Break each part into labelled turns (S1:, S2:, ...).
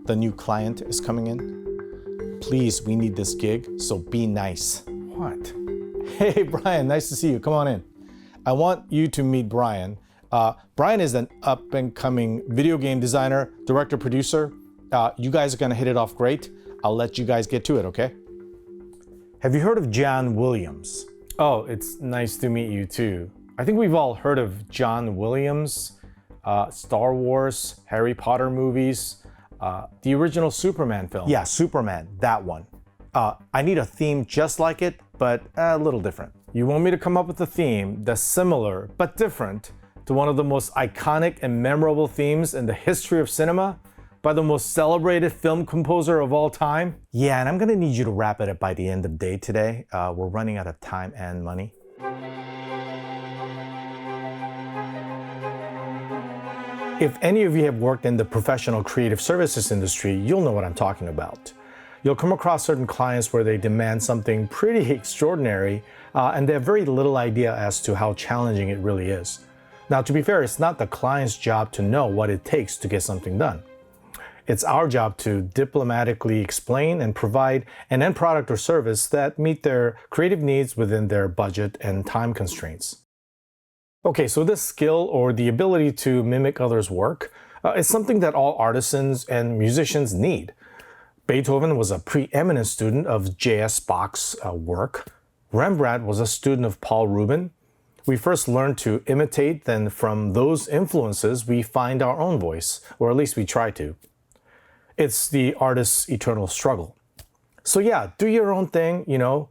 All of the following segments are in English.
S1: the new client is coming in? Please, we need this gig, so be nice. What? Hey, Brian, nice to see you. Come on in. I want you to meet Brian. Brian is an up-and-coming video game designer, director, producer. You guys are gonna hit it off great. I'll let you guys get to it, okay? Have you heard of John Williams? Oh, it's nice to meet you too. I think we've all heard of John Williams, Star Wars, Harry Potter movies, the original Superman film. Yeah, Superman, that one. I need a theme just like it, but a little different. You want me to come up with a theme that's similar, but different to one of the most iconic and memorable themes in the history of cinema by the most celebrated film composer of all time? Yeah, and I'm gonna need you to wrap it up by the end of the day today. We're running out of time and money. If any of you have worked in the professional creative services industry, you'll know what I'm talking about. You'll come across certain clients where they demand something pretty extraordinary, and they have very little idea as to how challenging it really is. Now, to be fair, it's not the client's job to know what it takes to get something done. It's our job to diplomatically explain and provide an end product or service that meet their creative needs within their budget and time constraints. Okay, so this skill or the ability to mimic others' work is something that all artisans and musicians need. Beethoven was a preeminent student of J.S. Bach's work. Rembrandt was a student of Paul Rubens. We first learn to imitate, then from those influences, we find our own voice, or at least we try to. It's the artist's eternal struggle. So yeah, do your own thing,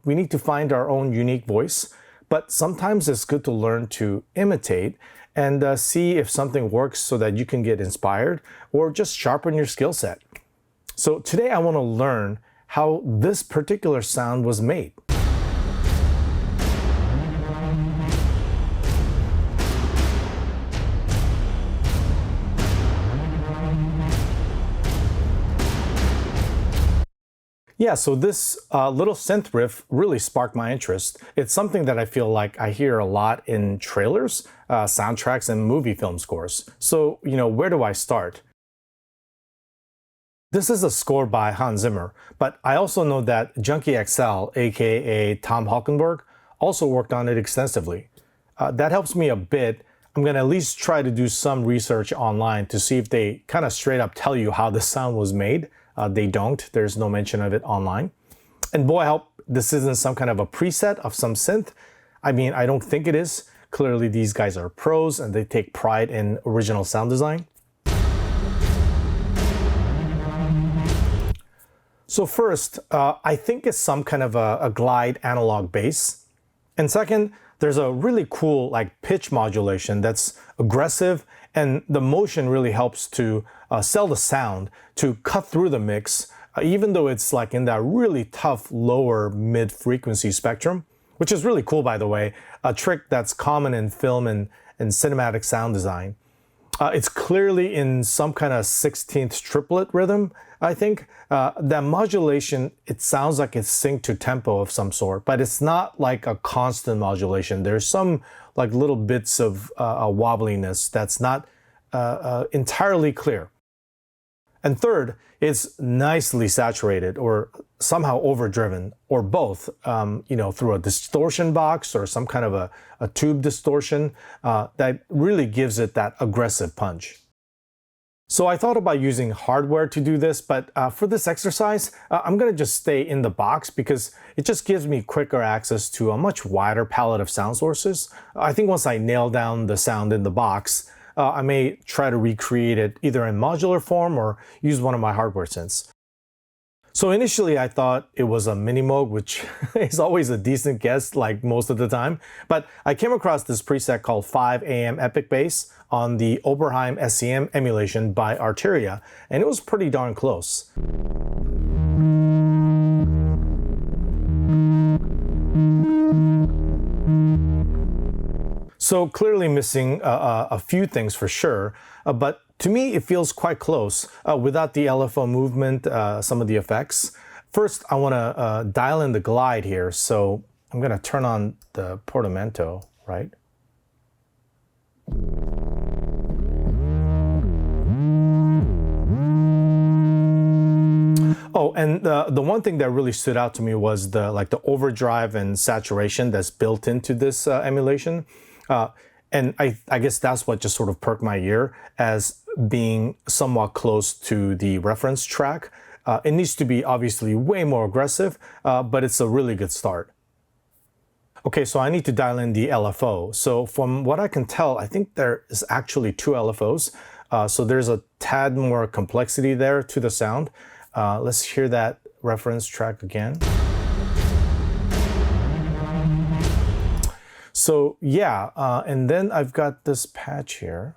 S1: we need to find our own unique voice, but sometimes it's good to learn to imitate and see if something works so that you can get inspired or just sharpen your skill set. So today I want to learn how this particular sound was made. Yeah, so this little synth riff really sparked my interest. It's something that I feel like I hear a lot in trailers, soundtracks, and movie film scores. So, where do I start? This is a score by Hans Zimmer, but I also know that Junkie XL, aka Tom Hockenberg, also worked on it extensively. That helps me a bit. I'm going to at least try to do some research online to see if they kind of straight up tell you how the sound was made. They don't. There's no mention of it online. And boy, I hope this isn't some kind of a preset of some synth. I mean, I don't think it is. Clearly, these guys are pros and they take pride in original sound design. So first, I think it's some kind of a glide analog bass. And second, there's a really cool pitch modulation that's aggressive, and the motion really helps to sell the sound, to cut through the mix, even though it's in that really tough lower mid frequency spectrum, which is really cool, by the way, a trick that's common in film and cinematic sound design. It's clearly in some kind of 16th triplet rhythm, I think. That modulation, it sounds like it's synced to tempo of some sort, but it's not like a constant modulation. There's some little bits of wobbliness that's not entirely clear. And third, it's nicely saturated or somehow overdriven, or both, through a distortion box or some kind of a tube distortion that really gives it that aggressive punch. So I thought about using hardware to do this, but for this exercise, I'm going to just stay in the box because it just gives me quicker access to a much wider palette of sound sources. I think once I nail down the sound in the box, I may try to recreate it either in modular form or use one of my hardware synths. So initially I thought it was a Minimoog, which is always a decent guess most of the time, but I came across this preset called 5 AM Epic Bass on the Oberheim SEM emulation by Arteria, and it was pretty darn close. So clearly missing a few things for sure, but to me it feels quite close without the LFO movement, some of the effects. First, I want to dial in the glide here, so I'm going to turn on the portamento, right? Oh, and the one thing that really stood out to me was the overdrive and saturation that's built into this emulation. And I guess that's what just sort of perked my ear as being somewhat close to the reference track. It needs to be obviously way more aggressive, but it's a really good start. Okay, so I need to dial in the LFO. So from what I can tell, I think there is actually 2 LFOs. So there's a tad more complexity there to the sound. Let's hear that reference track again. So yeah, and then I've got this patch here.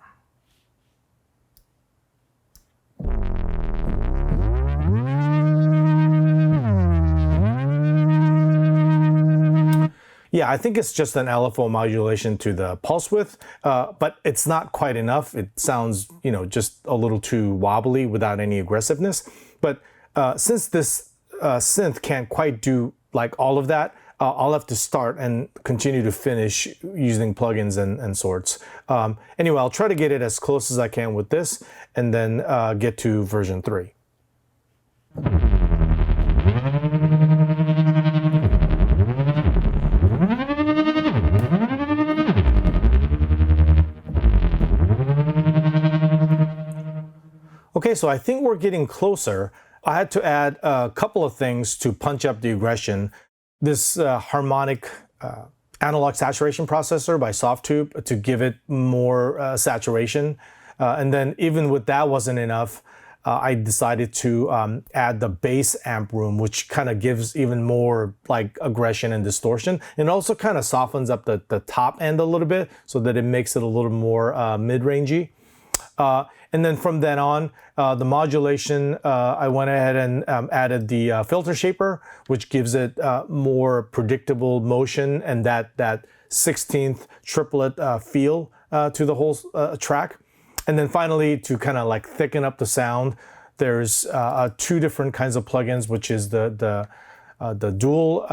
S1: Yeah, I think it's just an LFO modulation to the pulse width, but it's not quite enough. It sounds, just a little too wobbly without any aggressiveness. But since this synth can't quite do like all of that, I'll have to start and continue to finish using plugins and sorts. Anyway, I'll try to get it as close as I can with this and then get to version 3. Okay, so I think we're getting closer. I had to add a couple of things to punch up the aggression. This harmonic analog saturation processor by Softtube to give it more saturation. And then even with that wasn't enough, I decided to add the bass amp room, which kind of gives even more like aggression and distortion. And also kind of softens up the top end a little bit so that it makes it a little more mid-rangey. And then from then on, the modulation, I went ahead and added the filter shaper, which gives it more predictable motion and that 16th triplet feel to the whole track. And then finally, to kind of like thicken up the sound, there's 2 different kinds of plugins, which is the dual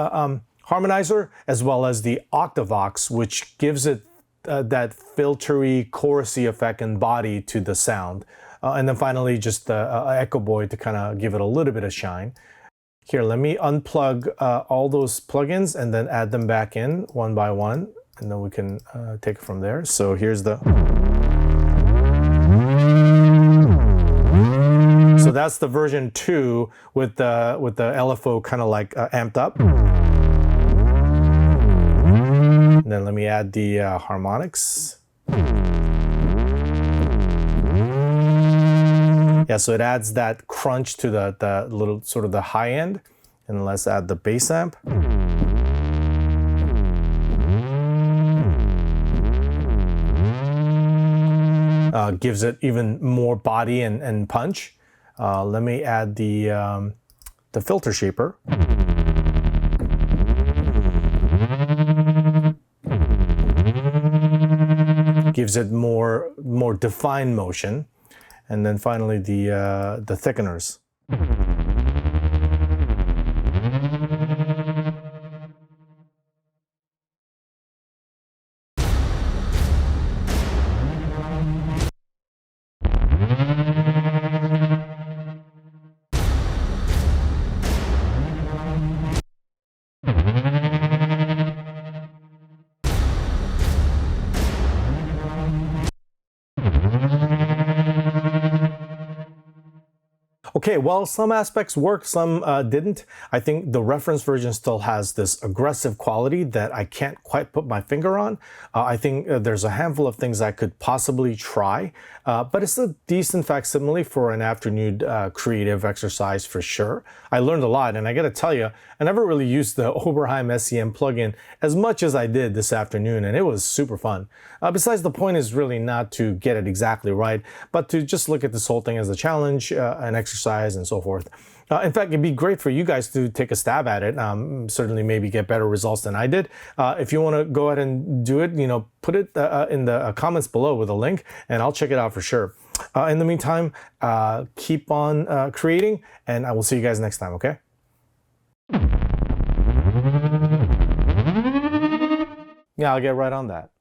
S1: harmonizer as well as the Octavox, which gives it that filtery, chorusy effect and body to the sound. And then finally, just the Echo Boy to kind of give it a little bit of shine. Here, let me unplug all those plugins and then add them back in one by one, and then we can take it from there. So here's the... So that's the version 2 with the LFO kind of like amped up. And then let me add the harmonics. Yeah, so it adds that crunch to the little sort of the high end. And let's add the bass amp. Gives it even more body and punch. Let me add the filter shaper. Gives it more defined motion, and then finally the thickeners. Okay, well, some aspects work, some didn't. I think the reference version still has this aggressive quality that I can't quite put my finger on. I think there's a handful of things I could possibly try, but it's a decent facsimile for an afternoon creative exercise for sure. I learned a lot, and I gotta tell you, I never really used the Oberheim SEM plugin as much as I did this afternoon, and it was super fun. Besides, the point is really not to get it exactly right, but to just look at this whole thing as a challenge, an exercise, and so forth. In fact, it'd be great for you guys to take a stab at it. Certainly maybe get better results than I did. If you want to go ahead and do it, put it in the comments below with a link, and I'll check it out for sure. In the meantime, keep on creating, and I will see you guys next time, okay? Yeah, I'll get right on that.